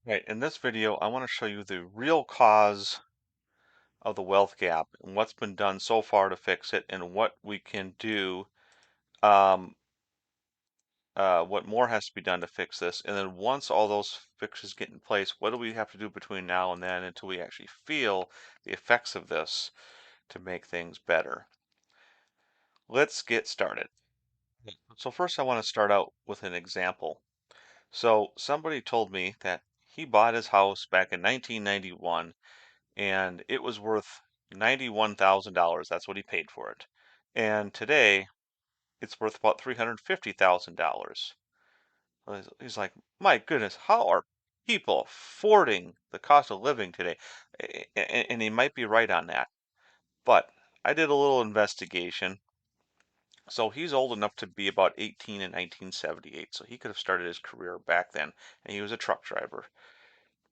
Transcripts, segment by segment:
Right, in this video, I want to show you the real cause of the wealth gap and what's been done so far to fix it and what we can do, um, what more has to be done to fix this. And then once all those fixes get in place, what do we have to do between now and then until we actually feel the effects of this to make things better? Let's get started. So first I want to start out with an example. So somebody told me that he bought his house back in 1991 and it was worth $91,000. That's what he paid for it. And today it's worth about $350,000. He's like, my goodness, how are people affording the cost of living today? And he might be right on that. But I did a little investigation. So he's old enough to be about 18 in 1978. So he could have started his career back then. And he was a truck driver.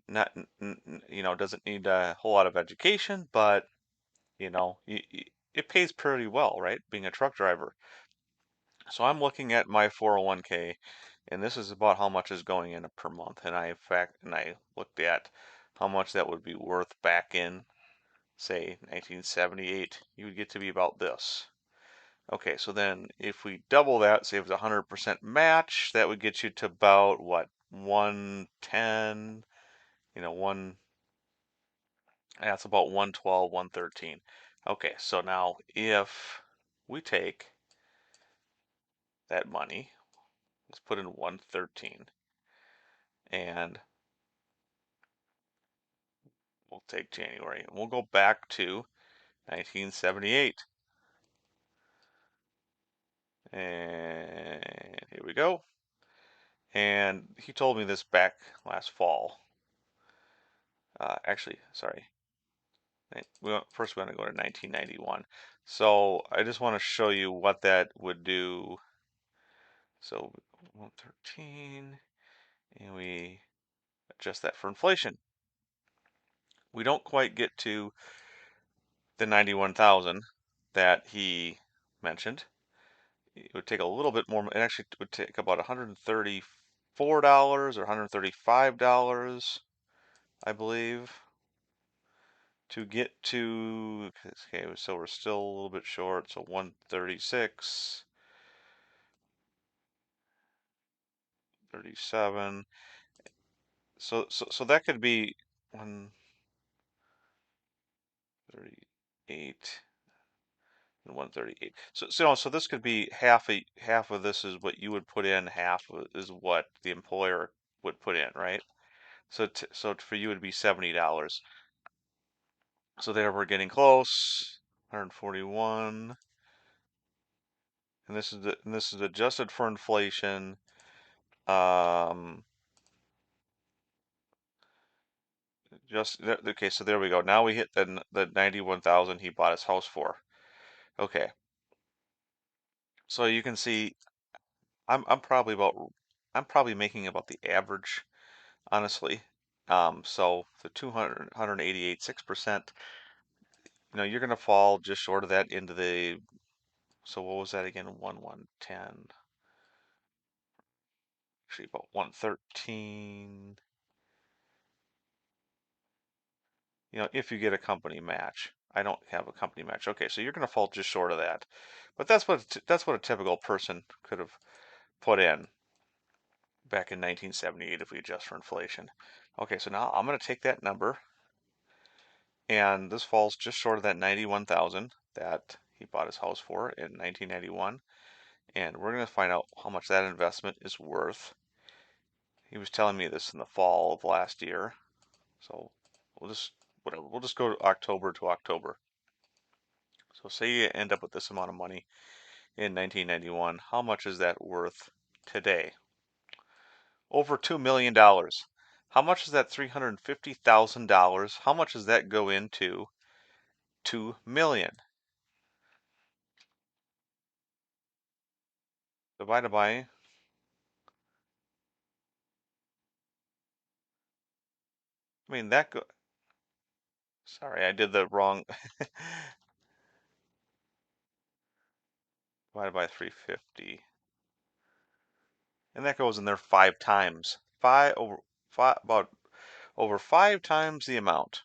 Not, doesn't need a whole lot of education, but it pays pretty well, right? Being a truck driver. So I'm looking at my 401k, and this is about how much is going in per month. And I looked at how much that would be worth back in, say, 1978. You would get to be about this. Okay, so then if we double that, say it was 100% match, that would get you to about what, 110, one, that's about 112, 113. Okay, so now if we take that money, let's put in 113, and we'll take January, and we'll go back to 1978. And here we go. And he told me this back last fall. Actually, sorry. First, we're going to go to 1991. So I just want to show you what that would do. So 113, and we adjust that for inflation. We don't quite get to the 91,000 that he mentioned. It would take a little bit more. It actually would take about $134 or $135, I believe, to get to. Okay, so we're still a little bit short. So 136, 37. So that could be 138 and 138. So this could be half of this is what you would put in, half is what the employer would put in, right? So for you it'd be $70. So there we're getting close. 141. And this is adjusted for inflation. Um okay, so there we go. Now we hit the 91,000 he bought his house for. Okay. So you can see I'm probably making about the average, honestly. So the 200, 188, 6%, you're going to fall just short of that into the, so what was that again? 110, actually about 113, if you get a company match. I don't have a company match. Okay, so you're going to fall just short of that. But that's what a typical person could have put in back in 1978 if we adjust for inflation. Okay, so now I'm going to take that number, and this falls just short of that 91,000 that he bought his house for in 1991, and we're going to find out how much that investment is worth. He was telling me this in the fall of last year, so we'll just whatever. We'll just go October to October. So say you end up with this amount of money in 1991, how much is that worth today? Over $2 million. How much is that $350,000? How much does that go into 2 million? Divided by, I mean, sorry, I did the wrong, divided by 350. And that goes in there 5 times. Five over five, about over 5 times the amount.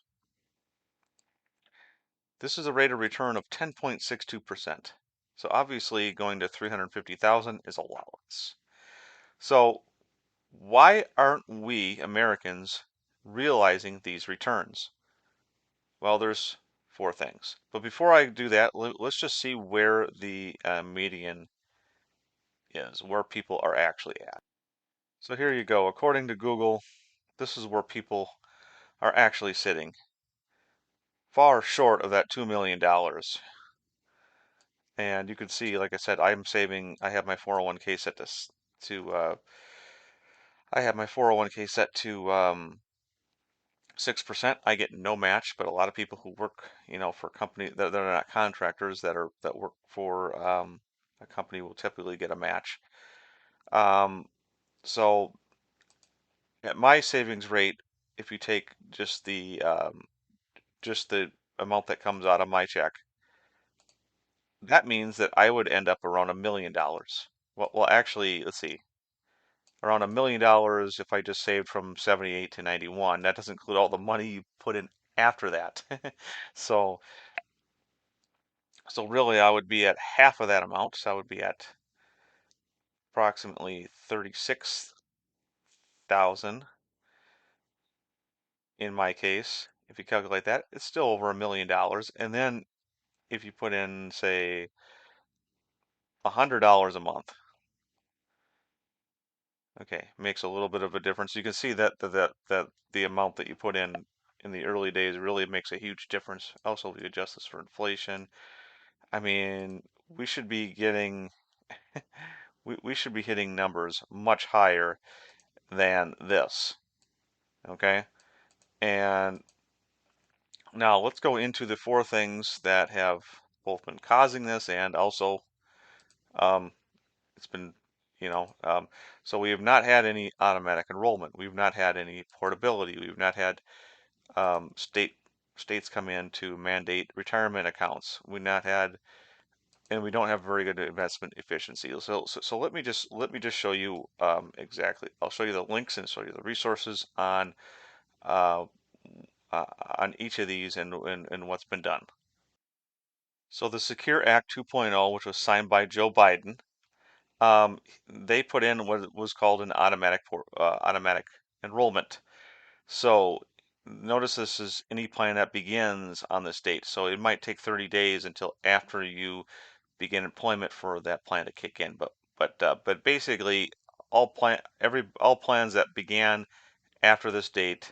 This is a rate of return of 10.62%. So obviously going to 350,000 is a lot less. So why aren't we Americans realizing these returns? Well, there's 4 things. But before I do that, let's just see where the median is, where people are actually at. So here you go. According to Google, this is where people are actually sitting, far short of that $2 million. And you can see, like I said, I'm saving, I have my 401k set to I have my 401k set to 6%. I get no match, but a lot of people who work, for a company that they're not contractors that work for a company will typically get a match. Um, so at my savings rate, if you take just the amount that comes out of my check, that means that I would end up around $1 million. Well, actually, let's see, around $1 million if I just saved from 78 to 91. That doesn't include all the money you put in after that. So, so really, I would be at half of that amount. So I would be at approximately 36,000 in my case. If you calculate that, it's still over $1 million. And then if you put in, say, $100 a month, okay, makes a little bit of a difference. You can see that the amount that you put in the early days really makes a huge difference. Also, we adjust this for inflation. I mean, we should be getting we should be hitting numbers much higher than this. Okay? And now let's go into the 4 things that have both been causing this and also um, it's been, you know, um, so we have not had any automatic enrollment. We've not had any portability. We've not had states come in to mandate retirement accounts. We've not had, and we don't have very good investment efficiency. So let me just show you exactly. I'll show you the links and show you the resources uh, on each of these and what's been done. So the Secure Act 2.0, which was signed by Joe Biden, they put in what was called an automatic enrollment. So notice this is any plan that begins on this date. So it might take 30 days until after you begin employment for that plan to kick in. But basically all plans that began after this date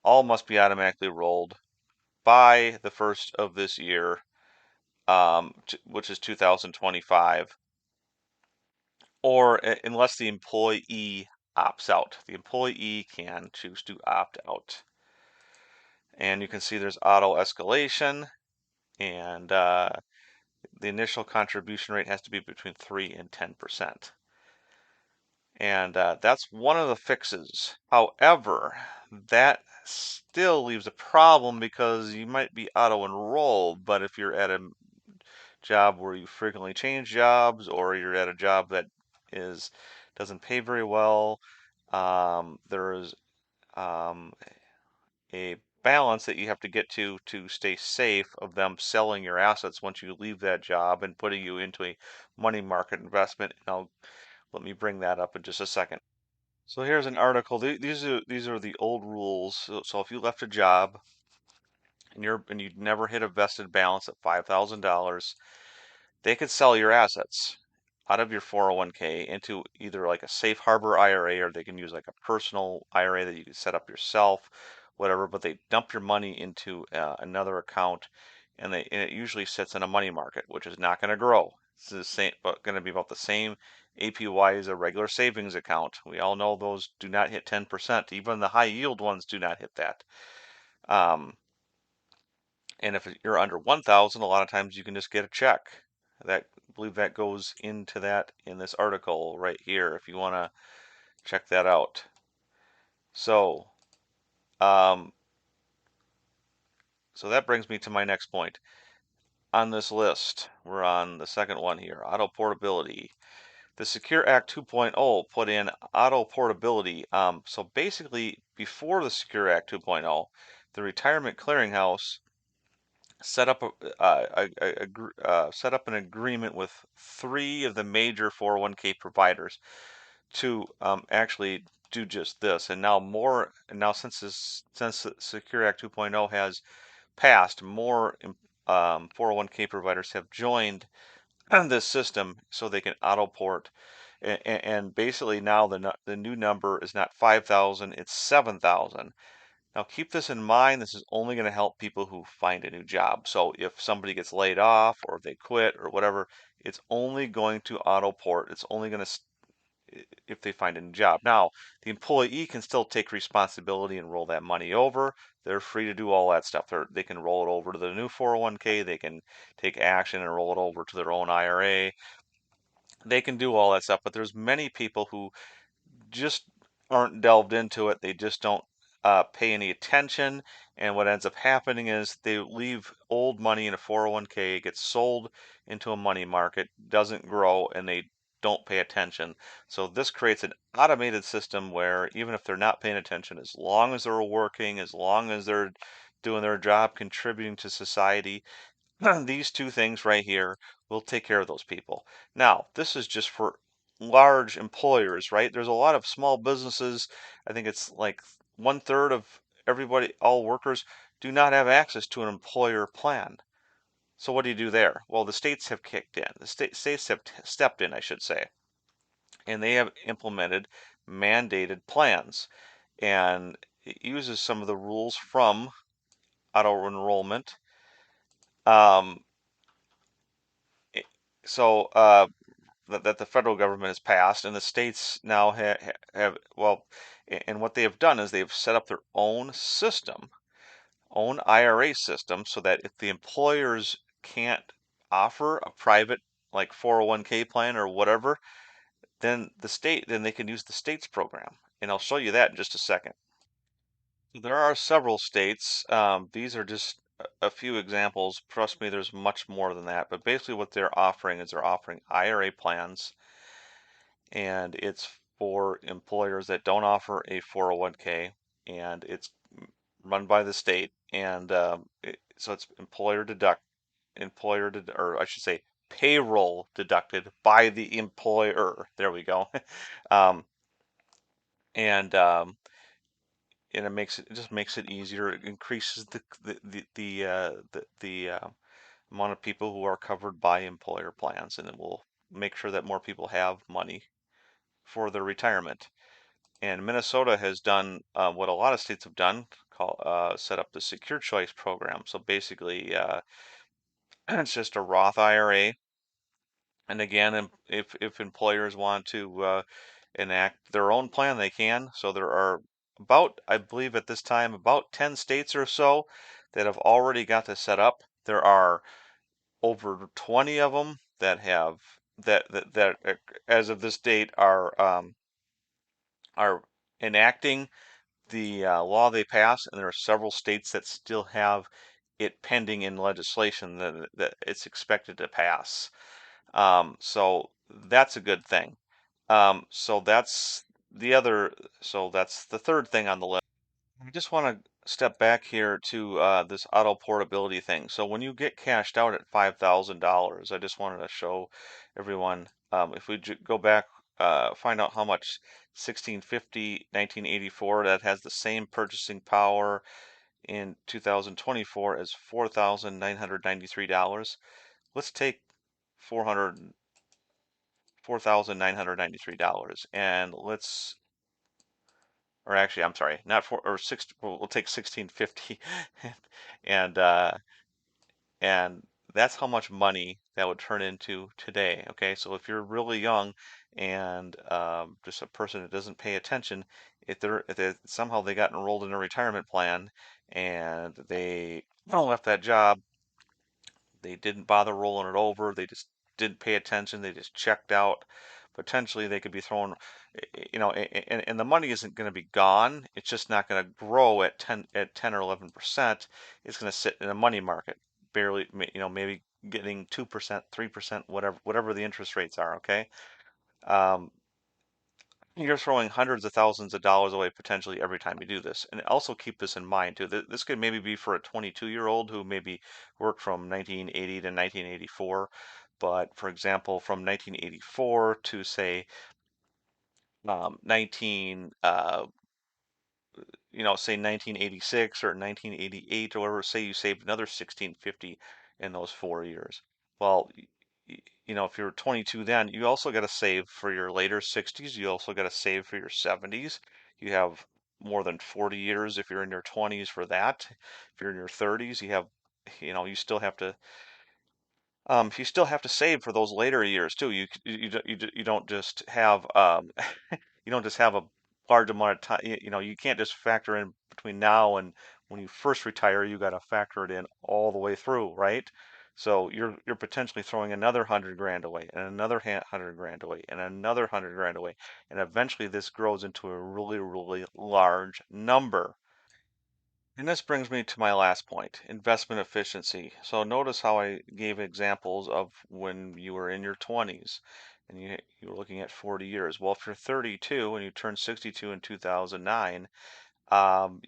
all must be automatically rolled by the first of this year, which is 2025, or unless the employee opts out. The employee can choose to opt out. And you can see there's auto escalation, and the initial contribution rate has to be between 3 and 10%. And that's one of the fixes. However, that still leaves a problem because you might be auto enrolled, but if you're at a job where you frequently change jobs, or you're at a job that is doesn't pay very well, there's um, a balance that you have to get to stay safe of them selling your assets once you leave that job and putting you into a money market investment. And let me bring that up in just a second. So here's an article. These are the old rules. So if you left a job and you'd never hit a vested balance at $5,000, they could sell your assets out of your 401k into either like a safe harbor IRA, or they can use like a personal IRA that you can set up yourself, whatever. But they dump your money into another account, and it usually sits in a money market, which is not going to grow. It's the same, but going to be about the same APY as a regular savings account. We all know those do not hit 10%. Even the high yield ones do not hit that. Um, and if you're under 1,000, a lot of times you can just get a check. I believe that goes into that in this article right here if you want to check that out. So, um, so that brings me to my next point. On this list, we're on the second one here, auto portability. the Secure Act 2.0 put in auto portability. So basically, before the Secure Act 2.0, the Retirement Clearinghouse set up set up an agreement with three of the major 401k providers to actually do just this. And now since the Secure Act 2.0 has passed, more 401k providers have joined this system so they can auto port. And basically now the new number is not 5,000, it's 7,000. Now keep this in mind. This is only going to help people who find a new job. So if somebody gets laid off or they quit or whatever, it's only going to auto port. It's only going to if they find a new job. Now, the employee can still take responsibility and roll that money over. They're free to do all that stuff. They can roll it over to the new 401k. They can take action and roll it over to their own IRA. They can do all that stuff, but there's many people who just aren't delved into it. They just don't pay any attention. And what ends up happening is they leave old money in a 401k, it gets sold into a money market, doesn't grow, and they don't pay attention. So this creates an automated system where even if they're not paying attention, as long as they're working, as long as they're doing their job, contributing to society, these two things right here will take care of those people. Now, this is just for large employers, right? There's a lot of small businesses. I think it's like 1/3 of everybody, all workers, do not have access to an employer plan. So what do you do there? Well, the states have kicked in. The states have stepped in, I should say, and they have implemented mandated plans. And it uses some of the rules from auto enrollment. Um, it- so that the federal government has passed, and the states now have well, and what they have done is they've set up their own system, own IRA system, so that if the employers can't offer a private like 401k plan or whatever, then they can use the state's program, and I'll show you that in just a second. There are several states. These are just a few examples. Trust me, there's much more than that. But basically, what they're offering is they're offering IRA plans, and it's for employers that don't offer a 401k, and it's run by the state, and so it's or I should say payroll deducted by the employer. There we go. um, and and it just makes it easier. It increases the amount of people who are covered by employer plans, and it will make sure that more people have money for their retirement. And Minnesota has done what a lot of states have done, set up the Secure Choice program. So basically, it's just a Roth IRA. And again, if employers want to enact their own plan, they can. So there are I believe at this time, about 10 states or so that have already got this set up. There are over 20 of them that have as of this date are enacting the law they passed, and there are several states that still have it pending in legislation that it's expected to pass. So that's a good thing. So that's the other. So that's the third thing on the list. I just want to step back here to this auto portability thing. So when you get cashed out at $5,000, I just wanted to show everyone, if we go back, find out how much 1650, 1984, that has the same purchasing power in 2024 as $4,993. Let's take 400, $4,993, and or actually, I'm sorry, not four or six. We'll take 1650, and and that's how much money that would turn into today. Okay, so if you're really young and just a person that doesn't pay attention, if they somehow they got enrolled in a retirement plan and they left that job, they didn't bother rolling it over. They just didn't pay attention. They just checked out. Potentially, they could be thrown, and the money isn't going to be gone. It's just not going to grow at 10 or 11%. It's going to sit in a money market, barely, maybe getting 2%, 3%, whatever the interest rates are. Okay. Um, you're throwing hundreds of thousands of dollars away potentially every time you do this. And also keep this in mind too. This could maybe be for a 22-year-old who maybe worked from 1980 to 1984. But for example, from 1984 to say 19 say 1986 or 1988 or whatever, say you saved another 1650 in those 4 years. Well, if you're 22 then, you also got to save for your later 60s. You also got to save for your 70s. You have more than 40 years if you're in your 20s for that. If you're in your 30s, you still have to save for those later years too. You don't just have you don't just have a large amount of time. You can't just factor in between now and when you first retire. You got to factor it in all the way through, right? So you're potentially throwing another 100 grand away, and another 100 grand away, and another 100 grand away, and eventually this grows into a really, really large number. And this brings me to my last point, investment efficiency. So notice how I gave examples of when you were in your 20s and you were looking at 40 years. Well, if you're 32 and you turned 62 in 2009,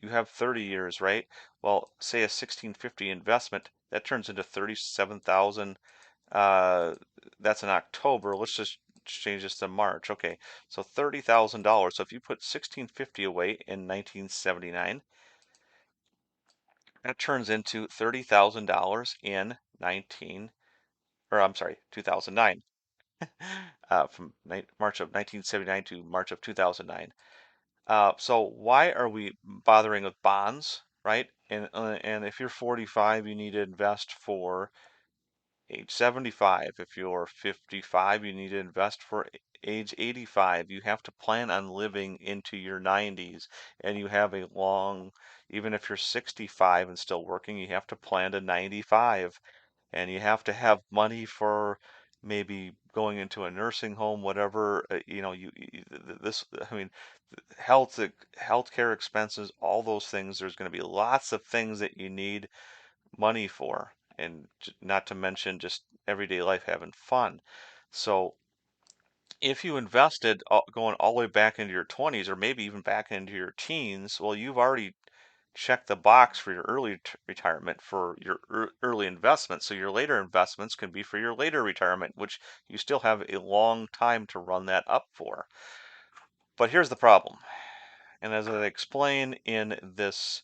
you have 30 years, right? Well, say a 1650 investment, that turns into 37,000. Uh, that's in October. Let's just change this to March. Okay, so $30,000. So if you put 1650 away in 1979, that turns into $30,000 in 2009, from March of 1979 to March of 2009. So why are we bothering with bonds, right? And if you're 45, you need to invest for age 75. If you're 55, you need to invest for age 85. You have to plan on living into your 90s, and you have a long, even if you're 65 and still working, you have to plan to 95, and you have to have money for maybe going into a nursing home, whatever, this, I mean, healthcare expenses, all those things. There's going to be lots of things that you need money for, and not to mention just everyday life having fun. So if you invested going all the way back into your 20s or maybe even back into your teens, well, you've already checked the box for your early retirement for your early investments. So your later investments can be for your later retirement, which you still have a long time to run that up for. But here's the problem. And as I explain in this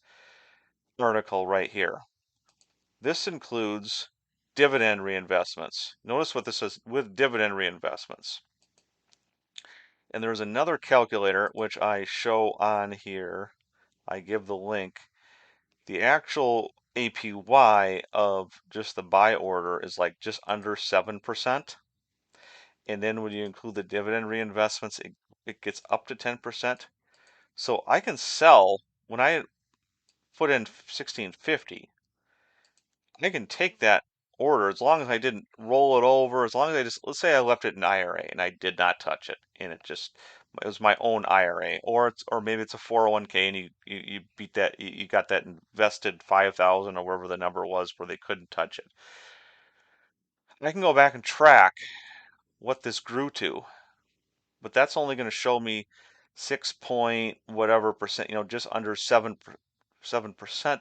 article right here, this includes dividend reinvestments. Notice what this says with dividend reinvestments. And there's another calculator which I show on here. I give the link. The actual APY of just the buy order is like just under 7%. And then when you include the dividend reinvestments, it gets up to 10%. So I can sell when I put in 1650. I can take that order as long as I didn't roll it over, as long as let's say I left it in IRA and I did not touch it, and it was my own IRA, or maybe it's a 401k and you beat that, you got that invested 5,000 or wherever the number was where they couldn't touch it. I can go back and track what this grew to, but that's only going to show me 6 point whatever percent, just under 7%.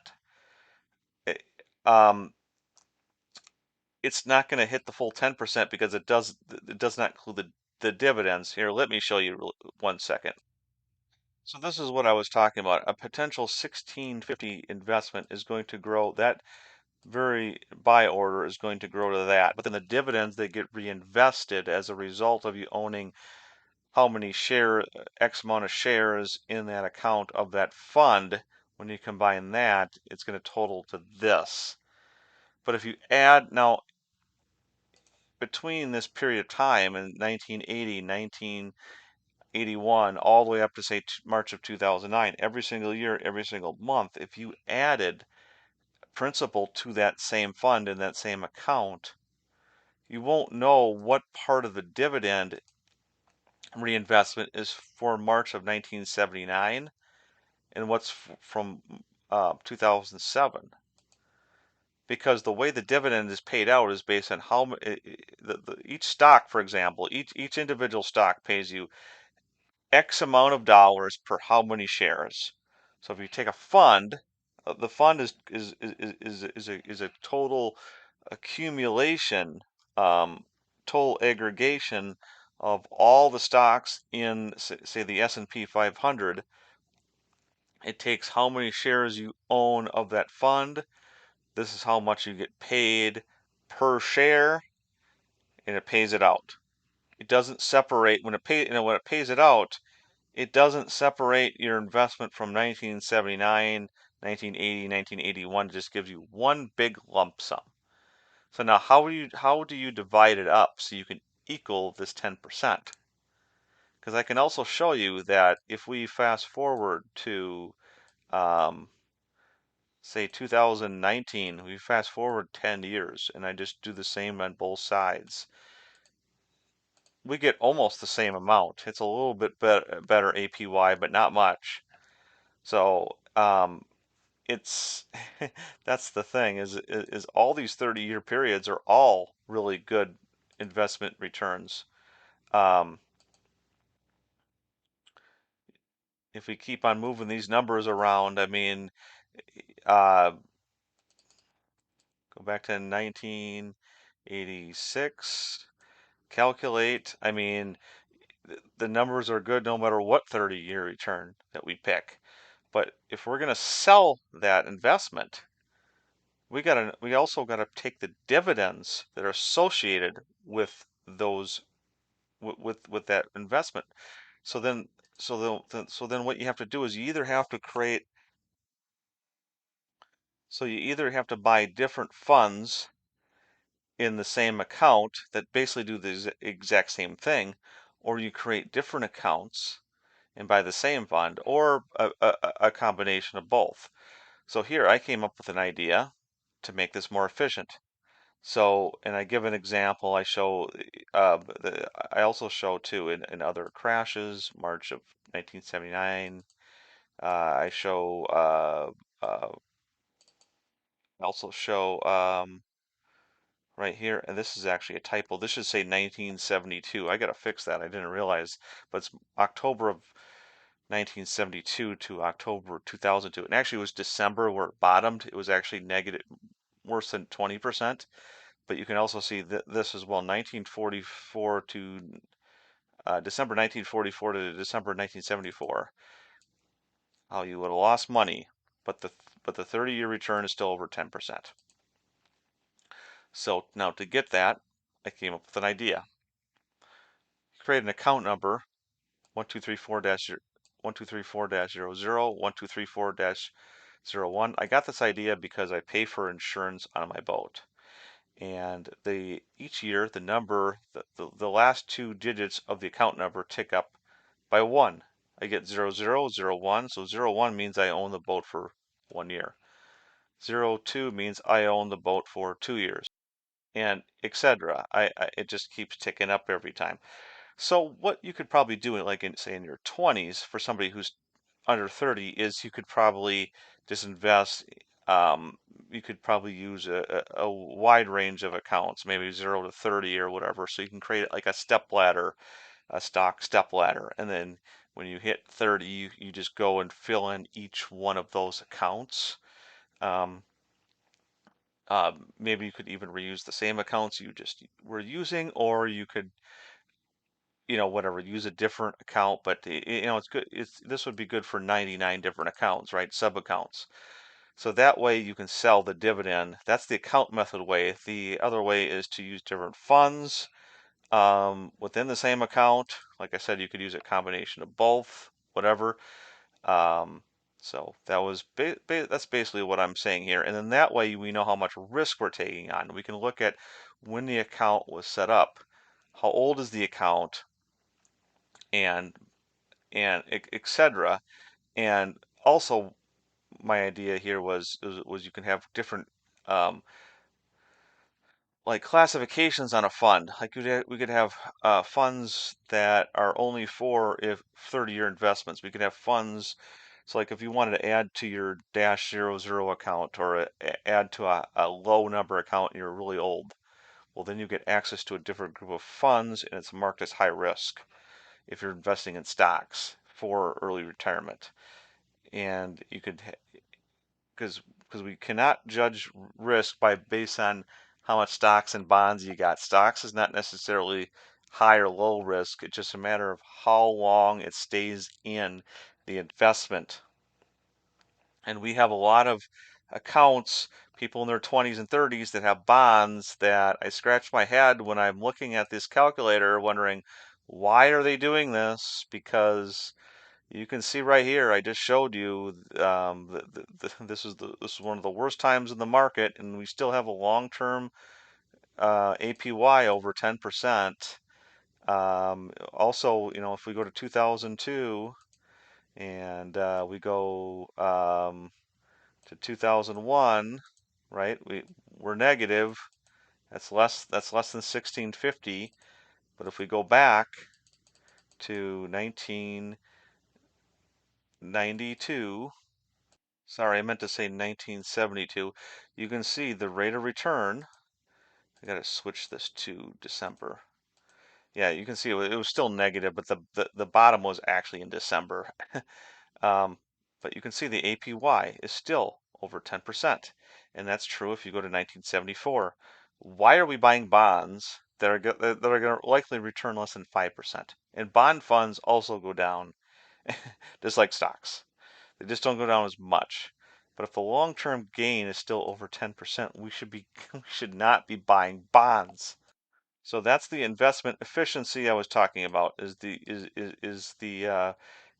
Um, it's not going to hit the full 10% because it does not include the dividends. Here, let me show you 1 second. So this is what I was talking about. A potential 1650 investment is going to grow. That very buy order is going to grow to that. But then the dividends, they get reinvested as a result of you owning how many X amount of shares in that account of that fund. When you combine that, it's going to total to this. But if you add now, between this period of time in 1980, 1981, all the way up to say March of 2009, every single year, every single month, if you added principal to that same fund in that same account, you won't know what part of the dividend reinvestment is for March of 1979 and what's from 2007. because the way the dividend is paid out is based on how each stock, for example, each individual stock pays you X amount of dollars per how many shares. So if you take a fund, the fund is a total accumulation, total aggregation of all the stocks in say the S&P 500. It takes how many shares you own of that fund. This is how much you get paid per share, and it pays it out. It doesn't separate when when it pays it out. It doesn't separate your investment from 1979, 1980, 1981. It just gives you one big lump sum. So now how do you divide it up so you can equal this 10%? Because I can also show you that if we fast forward to um, say 2019, we fast forward 10 years and I just do the same on both sides, we get almost the same amount. It's a little bit better APY, but not much. So it's that's the thing is all these 30-year periods are all really good investment returns. Um, if we keep on moving these numbers around, I mean, uh, go back to 1986, calculate. I mean, the numbers are good no matter what 30-year return that we pick. But if we're going to sell that investment, we also got to take the dividends that are associated with those with that investment. So then so then what you have to do is you either have to create so you either have to buy different funds in the same account that basically do the exact same thing, or you create different accounts and buy the same fund, or a combination of both. So here I came up with an idea to make this more efficient. So, and I give an example. I show, I also show too in other crashes, March of 1979. I show, I also show right here, and this is actually a typo. This should say 1972. I gotta fix that. I didn't realize, but it's October of 1972 to October 2002. And actually, it was December where it bottomed. It was actually negative, worse than 20%. But you can also see this as well, 1944 to December 1944 to December 1974. How you would have lost money, but the 30-year return is still over 10%. So now to get that, I came up with an idea. Create an account number 1234-1234-00, 1234-01. I got this idea because I pay for insurance on my boat. And each year the last two digits of the account number tick up by one. I get 0001, so 01 means I own the boat for 1 year. 02 means I own the boat for 2 years, and etc. It just keeps ticking up every time. So what you could probably do, like say in your 20s, for somebody who's under 30, is you could probably just invest. Um, you could probably use a wide range of accounts, maybe 0 to 30 or whatever. So you can create like a step ladder, a stock step ladder, and then when you hit 30, you just go and fill in each one of those accounts. Um, Maybe you could even reuse the same accounts you just were using, or you could whatever, use a different account, but it's good. This would be good for 99 different accounts, right? Sub accounts. So that way you can sell the dividend. That's the account method way. The other way is to use different funds within the same account. Like I said, you could use a combination of both, whatever. Um, so that's basically what I'm saying here. And then that way we know how much risk we're taking on. We can look at when the account was set up, how old is the account, and etc. And also, my idea here was you can have different um, like classifications on a fund. Like we could have funds that are only for if 30-year investments. We could have funds So like if you wanted to add to your -00 account or add to a low number account and you're really old, well then you get access to a different group of funds and it's marked as high risk if you're investing in stocks for early retirement. And you could, because we cannot judge risk by based on how much stocks and bonds you got. Stocks is not necessarily high or low risk. It's just a matter of how long it stays in the investment. And we have a lot of accounts, people in their 20s and 30s that have bonds that I scratch my head when I'm looking at this calculator wondering why are they doing this? Because you can see right here, I just showed you this is one of the worst times in the market, and we still have a long-term APY over 10%. Also, if we go to 2002 and we go to 2001, right? We're negative. That's less than 1650. But if we go back to 1992, sorry, I meant to say 1972. You can see the rate of return. I got to switch this to December. Yeah, you can see it was still negative, but the bottom was actually in December. Um, but you can see the APY is still over 10%. And that's true if you go to 1974. Why are we buying bonds that are going to likely return less than 5%? And bond funds also go down, just like stocks. They just don't go down as much. But if the long-term gain is still over 10%, we should not be buying bonds. So that's the investment efficiency I was talking about. Is the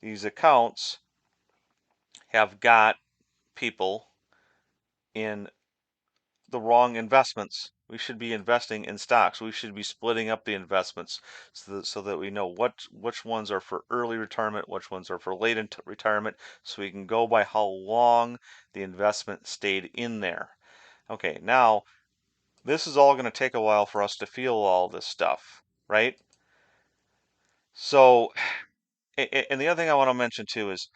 these accounts have got people in the wrong investments. We should be investing in stocks. We should be splitting up the investments so that we know which ones are for early retirement, which ones are for late retirement, so we can go by how long the investment stayed in there. Okay, now this is all going to take a while for us to feel all this stuff, right? So, and the other thing I want to mention too is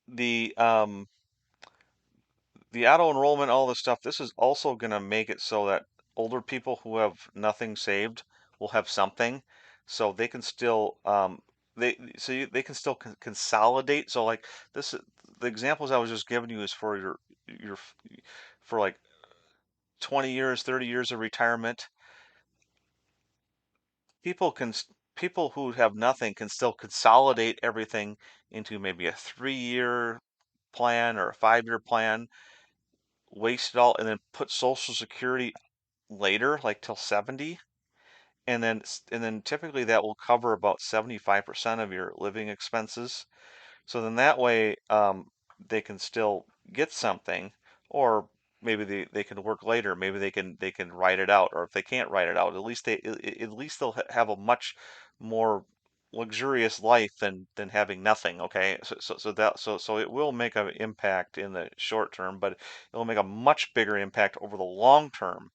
the um, the auto enrollment, all this stuff, this is also going to make it so that older people who have nothing saved will have something, so they can still they can still consolidate. So like this, the examples I was just giving you is for your for like 20 years, 30 years of retirement. People can people who have nothing can still consolidate everything into maybe a 3-year plan or a 5-year plan, waste it all, and then put Social Security later, like till 70, and then typically that will cover about 75% of your living expenses. So then that way, they can still get something, or maybe they can work later. Maybe they can write it out, or if they can't write it out, at least they'll have a much more luxurious life than having nothing. Okay, so it will make an impact in the short term, but it will make a much bigger impact over the long term.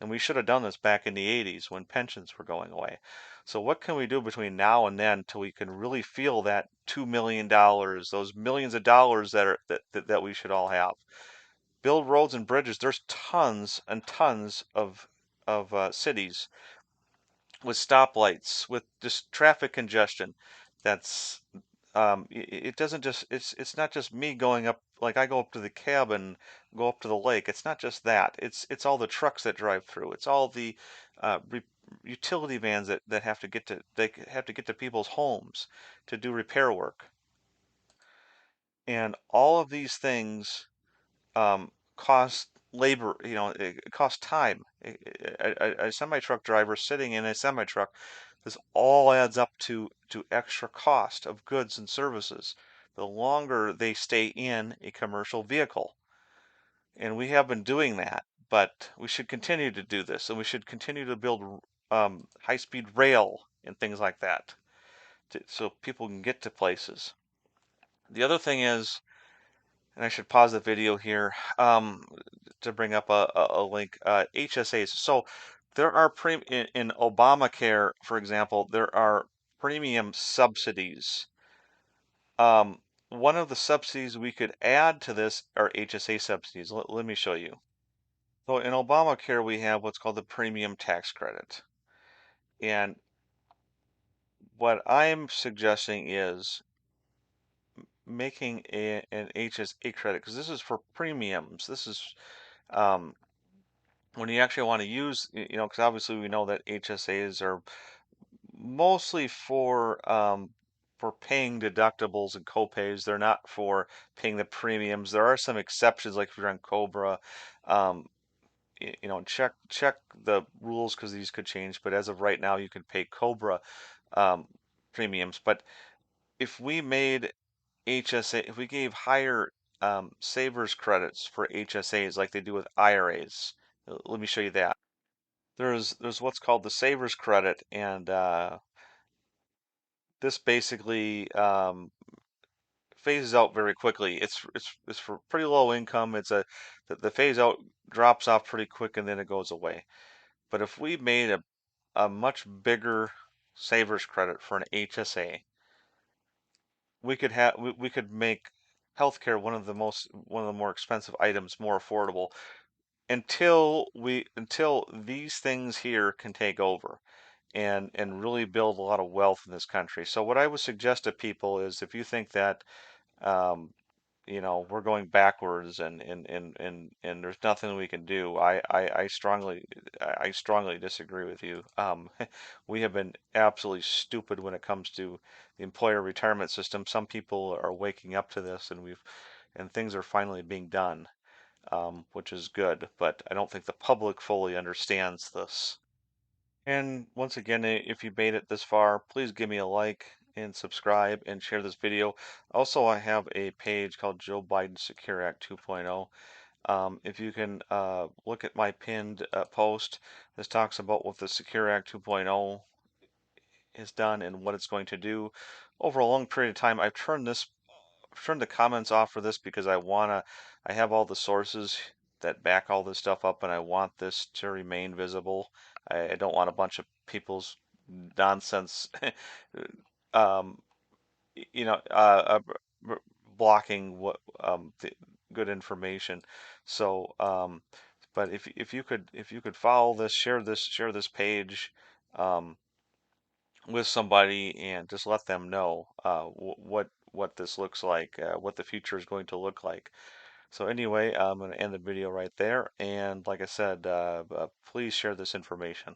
And we should have done this back in the 80s when pensions were going away. So what can we do between now and then till we can really feel that $2 million, those millions of dollars that we should all have? Build roads and bridges. There's tons and tons of cities with stoplights, with just traffic congestion. That's it doesn't just it's not just me going up, like I go up to the cabin, go up to the lake. It's not just that. It's all the trucks that drive through. It's all the re utility vans that have to get to people's homes to do repair work. And all of these things cost labor, it costs time. A semi truck driver sitting in a semi truck, this all adds up to extra cost of goods and services the longer they stay in a commercial vehicle. And we have been doing that, but we should continue to do this, and we should continue to build high-speed rail and things like that so people can get to places. The other thing is, and I should pause the video here to bring up a link. HSAs. So there are in Obamacare, for example, there are premium subsidies one of the subsidies we could add to this are HSA subsidies. Let me show you. So in Obamacare, we have what's called the premium tax credit. And what I'm suggesting is making an HSA credit, because this is for premiums. This is um, when you actually want to use, because obviously we know that HSAs are mostly for paying deductibles and copays. They're not for paying the premiums. There are some exceptions, like if you're on Cobra. Um, check the rules because these could change. But as of right now, you can pay Cobra um, premiums. But if we made HSA, if we gave higher savers credits for HSAs like they do with IRAs, let me show you that. There's what's called the savers credit, and this basically phases out very quickly. It's for pretty low income. The phase out drops off pretty quick and then it goes away. But if we made a much bigger savers credit for an HSA, we could make healthcare one of the more expensive items more affordable until these things here can take over and really build a lot of wealth in this country. So what I would suggest to people is if you think that um, we're going backwards and there's nothing we can do. I strongly disagree with you. We have been absolutely stupid when it comes to the employer retirement system. Some people are waking up to this, and things are finally being done, which is good. But I don't think the public fully understands this. And once again, if you made it this far, please give me a like and subscribe and share this video. Also, I have a page called Joe Biden Secure Act 2.0. If you can look at my pinned post, this talks about what the Secure Act 2.0 has done and what it's going to do. Over a long period of time, I've turned the comments off for this because I have all the sources that back all this stuff up and I want this to remain visible. I don't want a bunch of people's nonsense, um, you know, blocking the good information. So, but if you could follow this, share this page, um, with somebody and just let them know what this looks like, what the future is going to look like. So anyway, I'm going to end the video right there. And like I said, please share this information.